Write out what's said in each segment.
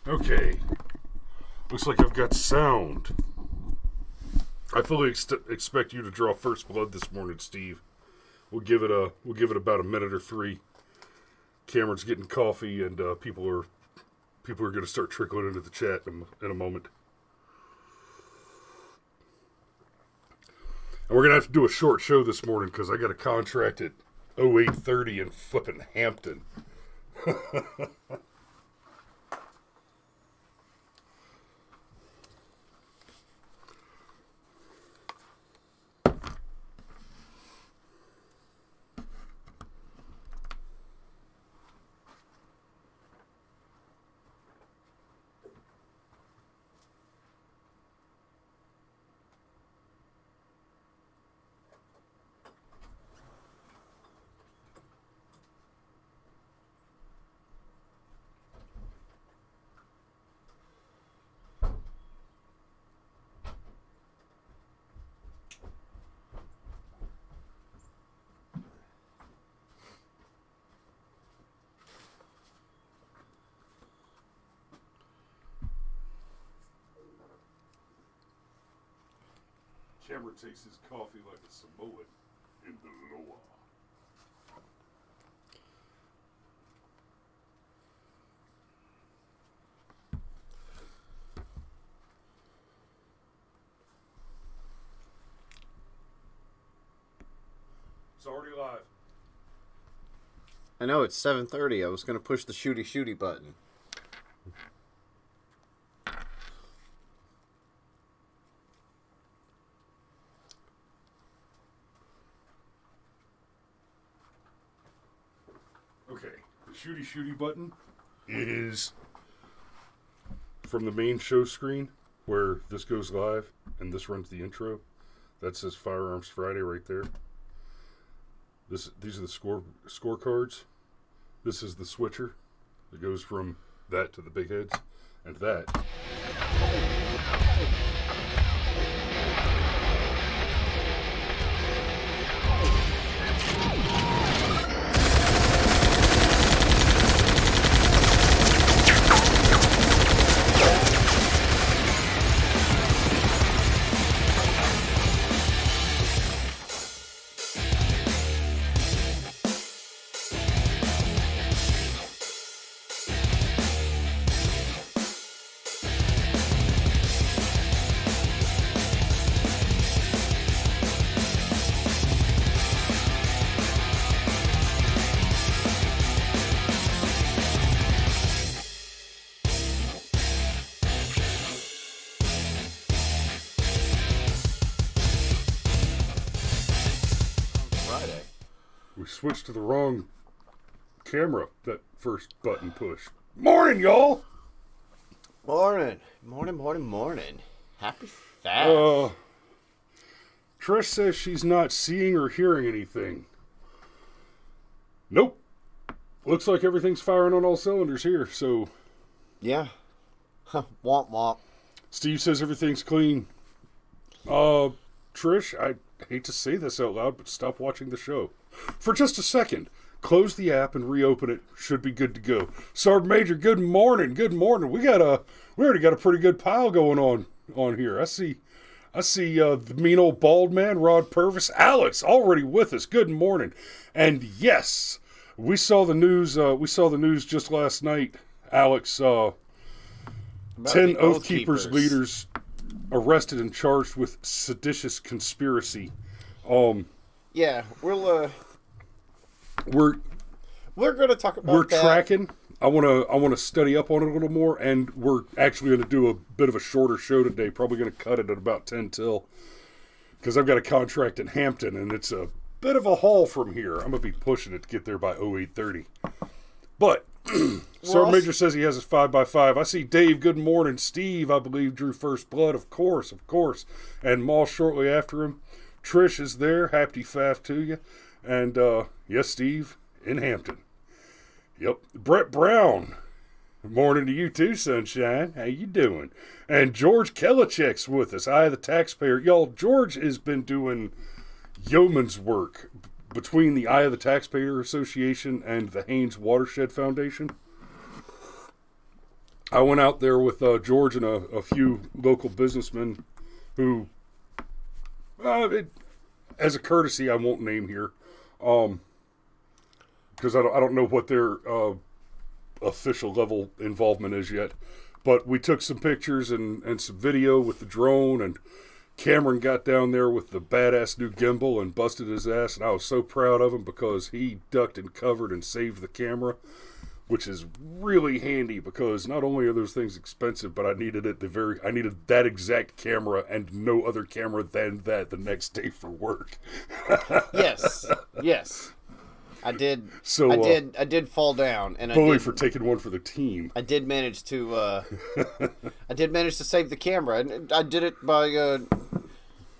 Okay. Looks like I've got sound. I fully expect you to draw first blood this morning, Steve. We'll give it about a minute or three. Cameron's getting coffee, and people are going to start trickling into the chat in a moment. And we're going to have to do a short show this morning because I got a contract at 08:30 in flipping Hampton. Cameron takes his coffee like a Samoan in the Loa. It's already live. I know, it's 7:30. I was going to push the shooty button. Okay, the shooty button is from the main show screen where this goes live and this runs the intro. That says Firearms Friday right there. These are the scorecards. This is the switcher that goes from that to the big heads, and that. We switched to the wrong camera, that first button push. Morning, y'all! Morning. Happy fast. Trish says she's not seeing or hearing anything. Nope. Looks like everything's firing on all cylinders here, so... Yeah. Womp womp. Steve says everything's clean. Trish, I hate to say this out loud, but stop watching the show. For just a second. Close the app and reopen it. Should be good to go. Sergeant Major, good morning. We already got a pretty good pile going on here. I see the mean old bald man, Rod Purvis, Alex, already with us. Good morning. And yes, we saw the news. We saw the news just last night. Alex, 10 Oath Keepers leaders arrested and charged with seditious conspiracy. Yeah, we're going to talk about that. We're tracking. I want to study up on it a little more, and we're actually going to do a bit of a shorter show today. Probably going to cut it at about 10 till, because I've got a contract in Hampton, and it's a bit of a haul from here. I'm going to be pushing it to get there by 08:30. But Sergeant Major says he has his 5x5. I see Dave. Good morning. Steve, I believe, drew first blood. Of course. And Maul shortly after him. Trish is there. Happy Faf to you. And, yes, Steve, in Hampton. Yep. Brett Brown. Good morning to you too, Sunshine. How you doing? And George Kelichek's with us. Eye of the Taxpayer. Y'all, George has been doing yeoman's work between the Eye of the Taxpayer Association and the Haynes Watershed Foundation. I went out there with George and a few local businessmen who, as a courtesy, I won't name here, because I don't know what their official level involvement is yet. But we took some pictures and some video with the drone, and Cameron got down there with the badass new gimbal and busted his ass, and I was so proud of him because he ducked and covered and saved the camera, which is really handy because not only are those things expensive, but I needed I needed that exact camera and no other camera than that the next day for work. Yes. I did. So I did fall down, and bully for taking one for the team. I did manage to. I did manage to save the camera, and I did it by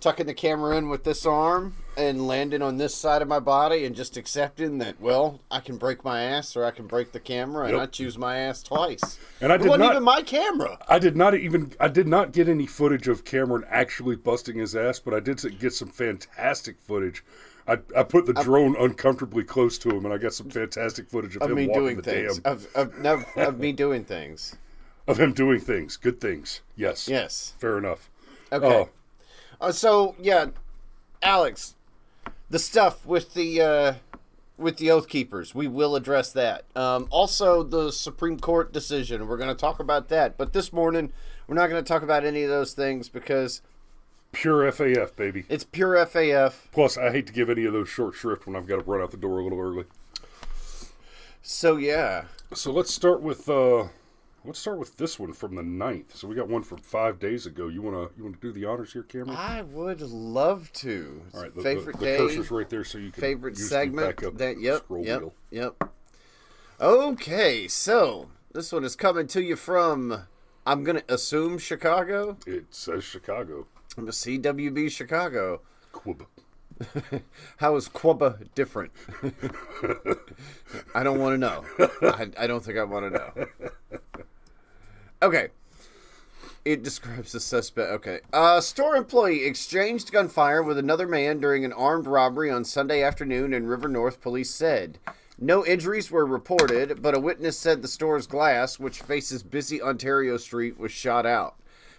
tucking the camera in with this arm and landing on this side of my body, and just accepting that. Well, I can break my ass, or I can break the camera, and I choose my ass twice. And it wasn't even my camera. I did not get any footage of Cameron actually busting his ass, but I did get some fantastic footage. I put the drone uncomfortably close to him, and I got some fantastic footage of him me walking doing the things. dam. Of me doing things. Of him doing things. Good things. Yes. Yes. Fair enough. Okay. So, yeah, Alex, the stuff with the Oath Keepers, we will address that. Also, the Supreme Court decision, we're going to talk about that. But this morning, we're not going to talk about any of those things because... Pure FAF, baby. It's pure FAF. Plus, I hate to give any of those short shrift when I've got to run out the door a little early. So, yeah. So let's start with this one from the 9th. So we got one from 5 days ago. You wanna do the honors here, Cameron? I would love to. All right, favorite the day. cursor's right there, so you can favorite use segment. back up Yep. scroll wheel. Okay, so this one is coming to you from, I'm gonna assume, Chicago. It says Chicago. I'm a CWB Chicago. Quibba. How is Quibba different? I don't want to know. I don't think I want to know. Okay. It describes the suspect. Okay. A store employee exchanged gunfire with another man during an armed robbery on Sunday afternoon in River North, police said. No injuries were reported, but a witness said the store's glass, which faces busy Ontario Street, was shot out.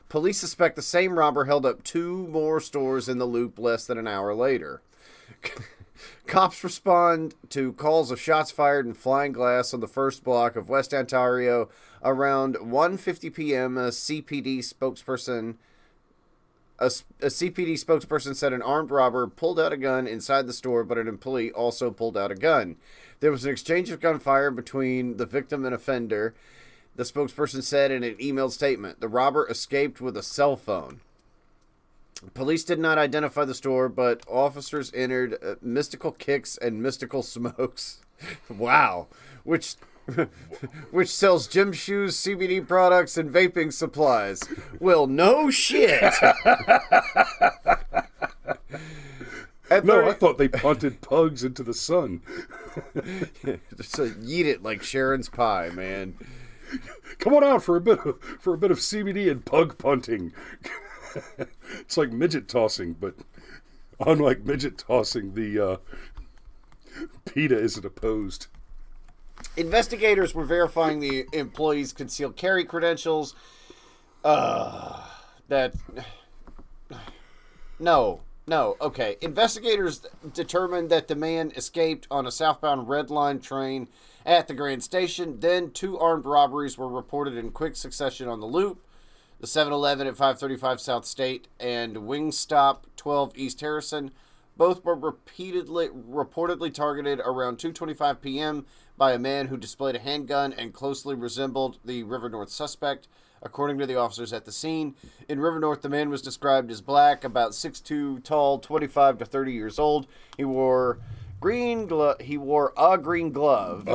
Police suspect the same robber held up 2 more stores in the loop less than an hour later. Cops respond to calls of shots fired and flying glass on the first block of West Ontario around 1:50 p.m. A CPD spokesperson said an armed robber pulled out a gun inside the store, but an employee also pulled out a gun. There was an exchange of gunfire between the victim and offender, the spokesperson said in an emailed statement. The robber escaped with a cell phone. Police did not identify the store, but officers entered Mystical Kicks and Mystical Smokes. Wow. Which sells gym shoes, CBD products, and vaping supplies. Well, no shit. No, I thought they punted pugs into the sun. So eat it like Sharon's pie, man. Come on out for a bit of CBD and pug punting. It's like midget tossing, but unlike midget tossing, the PETA isn't opposed. Investigators were verifying the employee's concealed carry credentials. Okay. Investigators determined that the man escaped on a southbound Red Line train at the Grand Station. Then 2 armed robberies were reported in quick succession on the loop. The 7-Eleven at 535 South State and Wingstop 12 East Harrison. Both were reportedly targeted around 2:25 p.m. by a man who displayed a handgun and closely resembled the River North suspect, according to the officers at the scene. In River North, the man was described as black, about 6'2", tall, 25 to 30 years old. He wore a green glove. A green glove.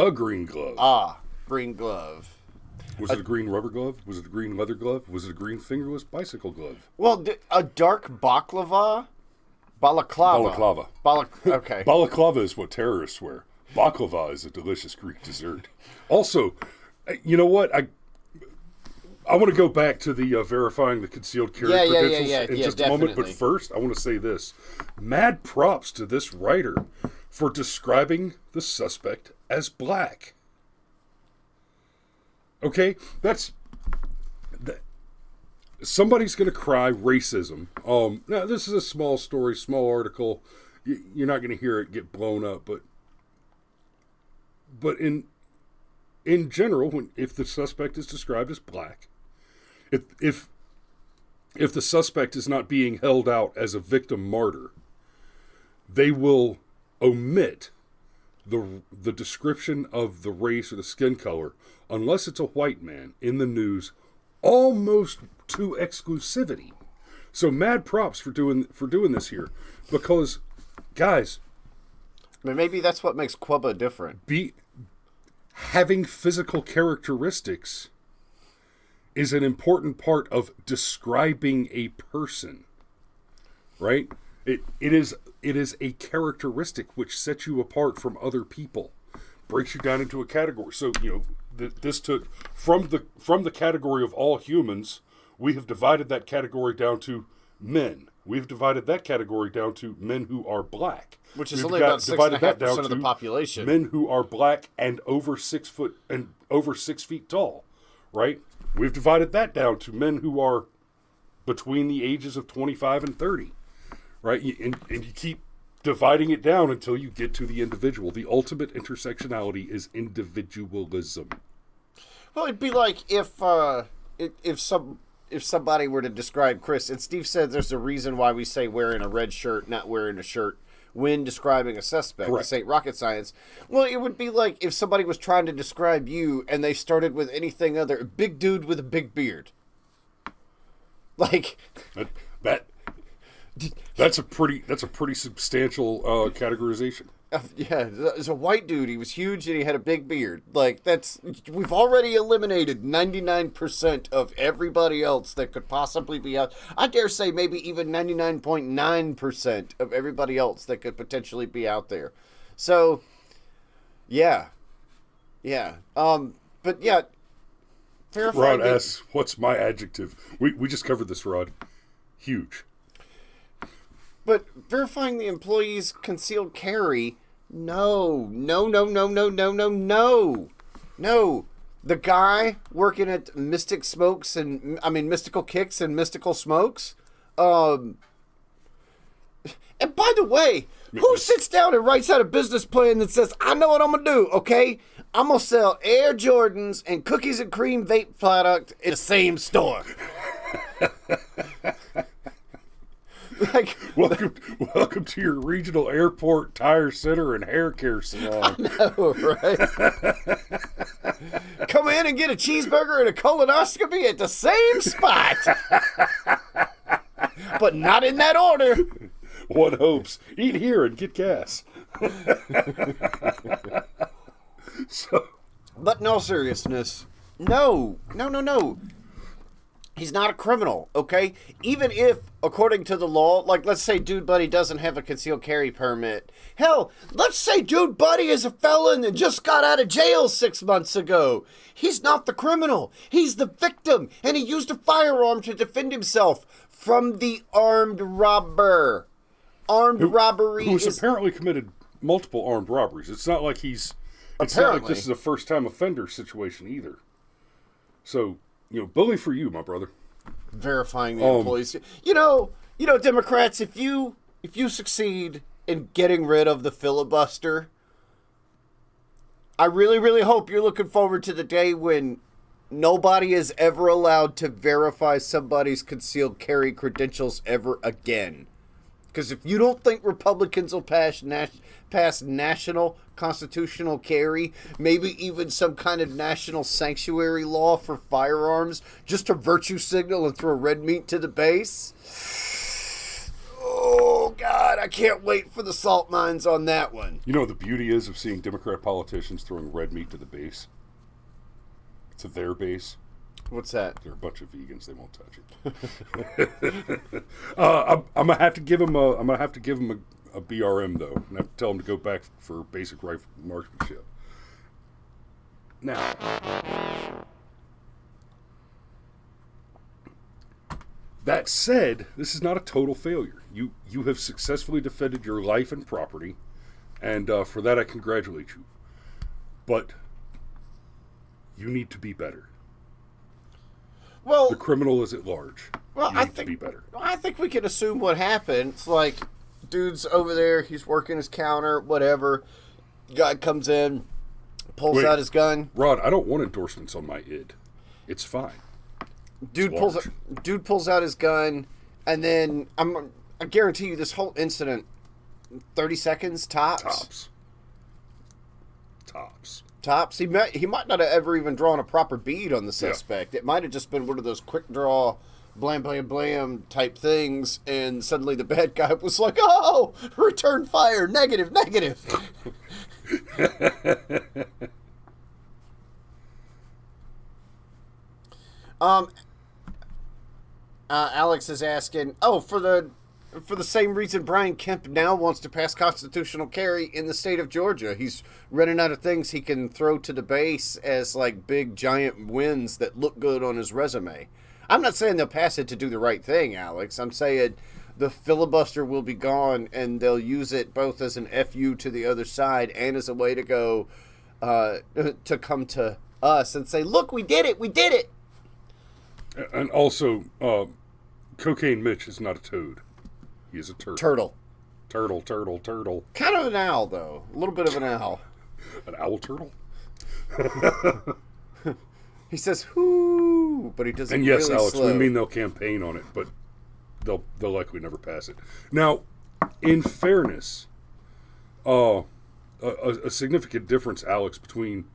Green glove. Was it a green rubber glove? Was it a green leather glove? Was it a green fingerless bicycle glove? Well, a dark baklava? Balaclava. Okay. Balaclava is what terrorists wear. Baklava is a delicious Greek dessert. Also, you know what? I want to go back to the verifying the concealed carry credentials in just a moment. But first, I want to say this. Mad props to this writer for describing the suspect as black. Okay? That's somebody's going to cry racism. Now this is a small story, small article. You're not going to hear it get blown up, but in general, if the suspect is described as black, if the suspect is not being held out as a victim martyr, they will omit the description of the race or the skin color, unless it's a white man, in the news, almost to exclusivity. So mad props for doing this here, because guys, I mean, maybe that's what makes Quubba different. Having physical characteristics is an important part of describing a person, right? It is a characteristic which sets you apart from other people, breaks you down into a category. So, this took from the category of all humans, we have divided that category down to men. We've divided that category down to men who are black, which is only about 6.5% of the population. Men who are black and over 6 feet tall, right? We've divided that down to men who are between the ages of 25 and 30, right? And you keep dividing it down until you get to the individual. The ultimate intersectionality is individualism. Well, it'd be like if somebody were to describe Chris, and Steve said there's a reason why we say wearing a red shirt, not wearing a shirt, when describing a suspect. Correct. This ain't rocket science. Well, it would be like if somebody was trying to describe you and they started with anything other, big dude with a big beard. Like that's a pretty substantial categorization. Yeah, as a white dude, he was huge and he had a big beard. Like, we've already eliminated 99% of everybody else that could possibly be out. I dare say maybe even 99.9% of everybody else that could potentially be out there. So, yeah. But yeah, Rod asks, what's my adjective? We just covered this, Rod. Huge. But verifying the employee's concealed carry, no. The guy working at Mystical Kicks and Mystical Smokes. And by the way, who sits down and writes out a business plan that says, I know what I'm going to do, okay? I'm going to sell Air Jordans and cookies and cream vape product in the same store. Like, welcome to your regional airport tire center and hair care salon. I know, right? Come in and get a cheeseburger and a colonoscopy at the same spot. But not in that order. One hopes. Eat here and get gas. But in all seriousness, no. He's not a criminal, okay? Even if, according to the law, like, let's say Dude Buddy doesn't have a concealed carry permit. Hell, let's say Dude Buddy is a felon and just got out of jail 6 months ago. He's not the criminal. He's the victim, and he used a firearm to defend himself from the armed robber. Who's apparently committed multiple armed robberies. It's not like it's not like this is a first-time offender situation either. So, bully for you, my brother. Verifying the employees. Democrats, if you succeed in getting rid of the filibuster, I really, really hope you're looking forward to the day when nobody is ever allowed to verify somebody's concealed carry credentials ever again. Because if you don't think Republicans will pass national constitutional carry, maybe even some kind of national sanctuary law for firearms, just to virtue signal and throw red meat to the base. Oh, God, I can't wait for the salt mines on that one. You know what the beauty is of seeing Democrat politicians throwing red meat to the base? To their base. What's that? They're a bunch of vegans. They won't touch it. I'm gonna have to give him a BRM though, and I have to tell him to go back for basic rifle marksmanship. Now, that said, this is not a total failure. You have successfully defended your life and property, and for that I congratulate you. But you need to be better. Well, the criminal is at large. Well, needs to be better. I think we can assume what happened. It's like, dude's over there, he's working his counter, whatever. Guy comes in, pulls out his gun. Rod, I don't want endorsements on my id. It's fine. Dude pulls out his gun, and then I guarantee you this whole incident, 30 seconds tops. Tops. He might not have ever even drawn a proper bead on the suspect. Yeah. It might have just been one of those quick draw, blam, blam, blam type things, and suddenly the bad guy was like, oh, return fire, negative. Alex is asking, for the same reason Brian Kemp now wants to pass constitutional carry in the state of Georgia. He's running out of things he can throw to the base as like big giant wins that look good on his resume. I'm not saying they'll pass it to do the right thing, Alex. I'm saying the filibuster will be gone and they'll use it both as an FU to the other side and as a way to go to come to us and say, look, we did it. And also, Cocaine Mitch is not a toad. He is a turtle. Turtle. Kind of an owl, though. A little bit of an owl. An owl turtle? He says, whoo, but he doesn't. And yes, really Alex, slow. we mean they'll campaign on it, but they'll likely never pass it. Now, in fairness, a significant difference, Alex, between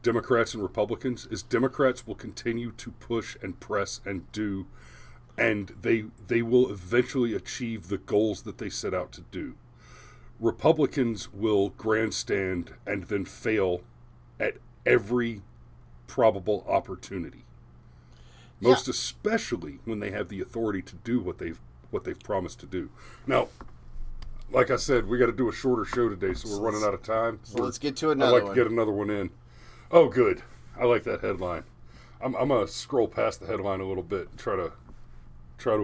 Democrats and Republicans is Democrats will continue to push and press and do, and they will eventually achieve the goals that they set out to do. Republicans will grandstand and then fail at every probable opportunity. Most especially when they have the authority to do what they've promised to do. Now, like I said, we got to do a shorter show today, so we're running out of time. So let's get to another one. I'd like to get another one in. Oh, good. I like that headline. I'm gonna scroll past the headline a little bit and try to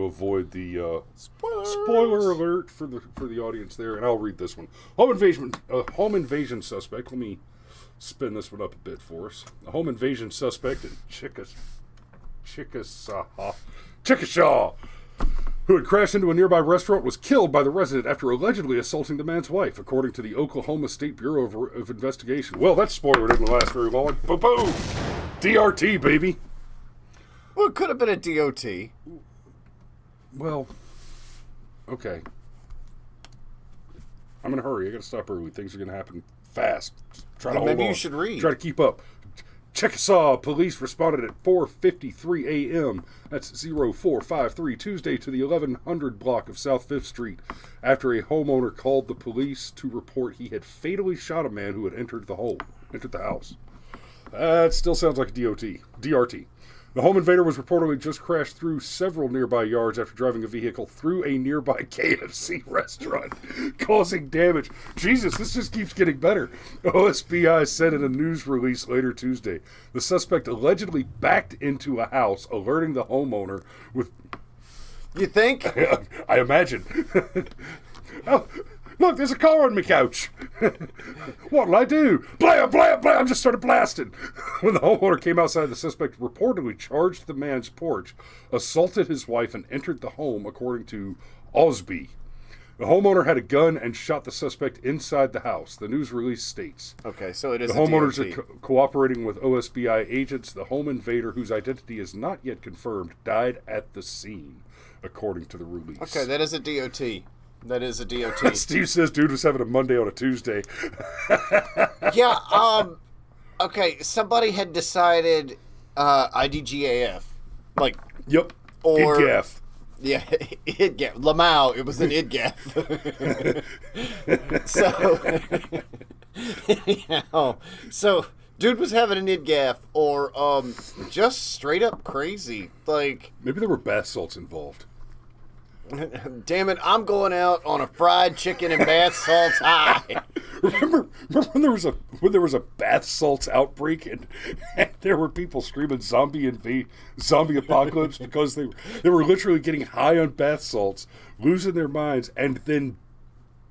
avoid the spoiler alert for the audience there, and I'll read this one. Home invasion suspect. Let me spin this one up a bit for us. A home invasion suspect in Chickasha, who had crashed into a nearby restaurant, was killed by the resident after allegedly assaulting the man's wife, according to the Oklahoma State Bureau of Investigation. Well, that spoiler didn't last very long. Boom! DRT, baby. Well, it could have been a DOT. Well, okay. I'm in a hurry. I got to stop early. Things are going to happen fast. Maybe you should read. Try to keep up. Chickasaw police responded at 4:53 a.m. That's 0453 Tuesday to the 1100 block of South 5th Street after a homeowner called the police to report he had fatally shot a man who had entered the house. That still sounds like a DRT. The home invader was reportedly just crashed through several nearby yards after driving a vehicle through a nearby KFC restaurant, causing damage. Jesus, this just keeps getting better. OSBI said in a news release later Tuesday. The suspect allegedly backed into a house, alerting the homeowner with... You think? I imagine. Oh, look, there's a car on my couch. What'll I do? Blam, blam, blam. Just started blasting. When the homeowner came outside, the suspect reportedly charged the man's porch, assaulted his wife, and entered the home, according to Osby. The homeowner had a gun and shot the suspect inside the house. The news release states. Okay, so it is the homeowners are cooperating with OSBI agents. The home invader, whose identity is not yet confirmed, died at the scene, according to the release. Okay, that is a DOT. That is a DOT. Steve says dude was having a Monday on a Tuesday. Yeah, okay, somebody had decided IDGAF. Like, yep. Or IDGAF. Yeah, IDGAF. Lamau, it was an IDGAF. So dude was having an IDGAF or just straight up crazy. Like, maybe there were bath salts involved. Damn it, I'm going out on a fried chicken and bath salts high. Remember when there was a bath salts outbreak and there were people screaming zombie apocalypse because they were literally getting high on bath salts, losing their minds, and then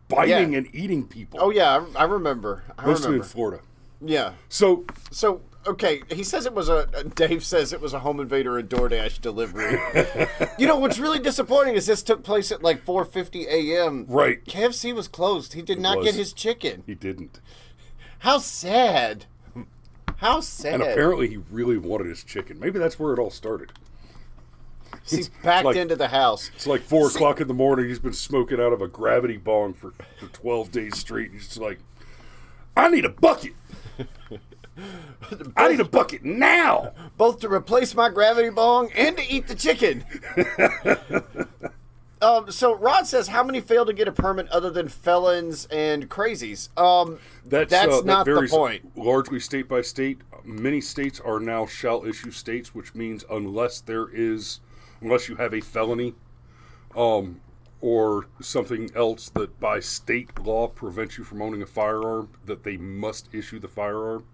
biting and eating people. Oh yeah, I remember. Mostly in Florida. Yeah. So okay, he says it was Dave says it was a home invader and DoorDash delivery. You know, what's really disappointing is this took place at like 4:50 a.m. Right. KFC was closed. He did not get his chicken. He didn't. How sad. How sad. And apparently he really wanted his chicken. Maybe that's where it all started. He's backed into the house. It's like 4 o'clock in the morning. He's been smoking out of a gravity bong for 12 days straight. He's just like, I need a bucket. I need a bucket now. Both to replace my gravity bong and to eat the chicken. So Rod says, how many fail to get a permit other than felons and crazies? That's not the point. Largely state by state. Many states are now shall issue states, which means unless you have a felony, or something else that by state law prevents you from owning a firearm, that they must issue the firearm.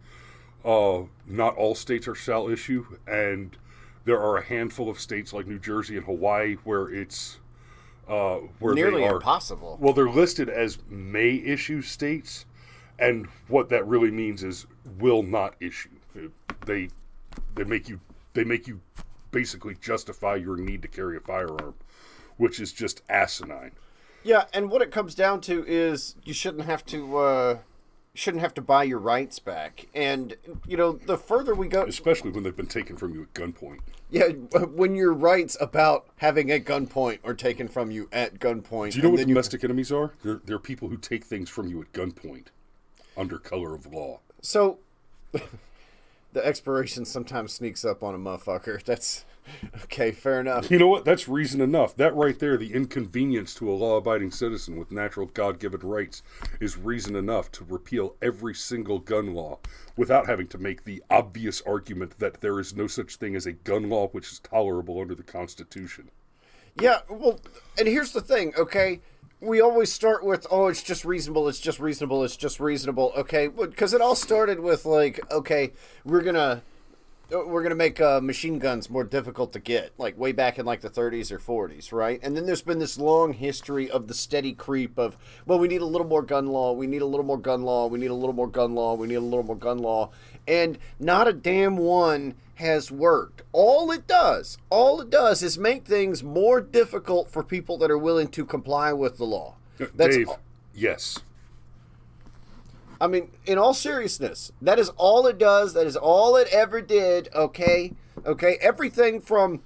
Not all states are shall issue, and there are a handful of states like New Jersey and Hawaii where it's where nearly they are impossible. Well, they're listed as may issue states, and what that really means is will not issue. They make you basically justify your need to carry a firearm, which is just asinine. Yeah, and what it comes down to is you shouldn't have to buy your rights back. And you know, the further we go, especially when they've been taken from you at gunpoint. Yeah, when your rights about having a gunpoint are taken from you at gunpoint. Do you know what domestic enemies are? They're people who take things from you at gunpoint under color of law. So the expiration sometimes sneaks up on a motherfucker. That's okay, fair enough. You know what? That's reason enough. That right there, the inconvenience to a law-abiding citizen with natural God-given rights, is reason enough to repeal every single gun law without having to make the obvious argument that there is no such thing as a gun law which is tolerable under the Constitution. Yeah, well, and here's the thing, okay? We always start with, oh, it's just reasonable, it's just reasonable, it's just reasonable, okay? Because it all started with, like, okay, we're gonna make machine guns more difficult to get, like way back in like the 30s or 40s, right? And then there's been this long history of the steady creep of, well, we need a little more gun law, we need a little more gun law, we need a little more gun law, we need a little more gun law, and not a damn one has worked. All it does is make things more difficult for people that are willing to comply with the law. Dave, yes. I mean, in all seriousness, that is all it does. That is all it ever did, okay? Okay? Everything from,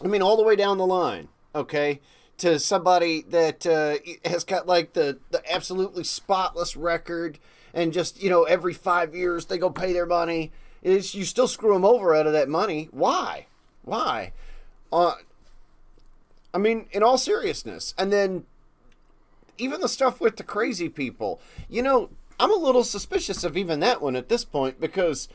I mean, all the way down the line, okay? To somebody that has got, like, the absolutely spotless record and just, you know, every 5 years they go pay their money. You still screw them over out of that money. Why? Why? I mean, in all seriousness. And then even the stuff with the crazy people, you know, I'm a little suspicious of even that one at this point because,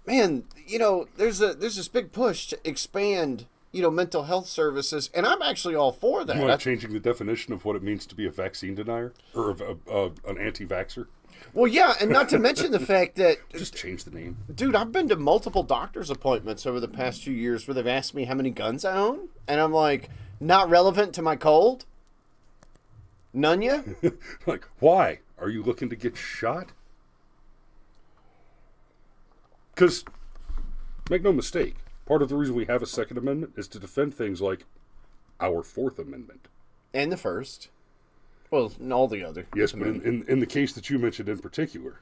man, you know, there's this big push to expand, you know, mental health services, and I'm actually all for that. You want changing the definition of what it means to be a vaccine denier or an anti-vaxxer? Well, yeah, and not to mention the fact that... Just change the name. Dude, I've been to multiple doctor's appointments over the past few years where they've asked me how many guns I own, and I'm like, not relevant to my cold? None ya? Like, why? Are you looking to get shot? Because, make no mistake, part of the reason we have a Second Amendment is to defend things like our Fourth Amendment. And the First. Well, and all the other. Yes, but in the case that you mentioned in particular,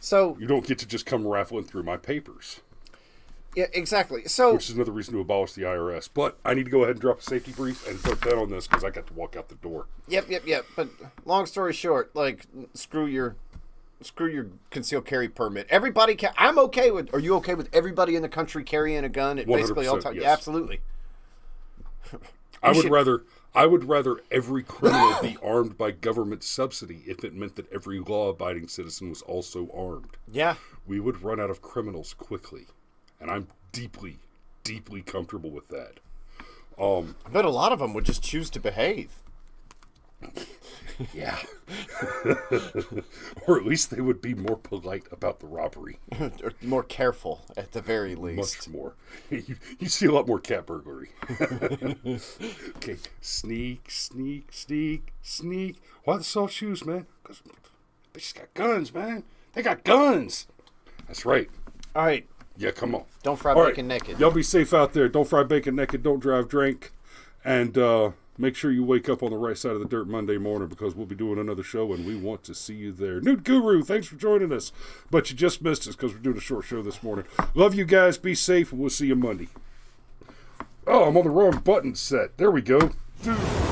so you don't get to just come raffling through my papers. Yeah, exactly. So, which is another reason to abolish the IRS. But I need to go ahead and drop a safety brief and put that on this because I got to walk out the door. Yep. But long story short, like, screw your concealed carry permit. Everybody can. I'm okay with. Are you okay with everybody in the country carrying a gun at basically all times? Yes. Yeah, absolutely. I would rather every criminal be armed by government subsidy if it meant that every law-abiding citizen was also armed. Yeah. We would run out of criminals quickly. And I'm deeply, deeply comfortable with that. I bet a lot of them would just choose to behave. Yeah. Or at least they would be more polite about the robbery. Or more careful, at the very least. Much more. You see a lot more cat burglary. Okay, sneak. Why the soft shoes, man? Because bitches got guns, man. They got guns. That's right. All right. Yeah, come on. Don't fry All bacon right. naked. Y'all be safe out there. Don't fry bacon naked. Don't drive drink. And make sure you wake up on the right side of the dirt Monday morning, because we'll be doing another show and we want to see you there. Newt Guru, thanks for joining us. But you just missed us because we're doing a short show this morning. Love you guys. Be safe, and we'll see you Monday. Oh, I'm on the wrong button set. There we go. Dude.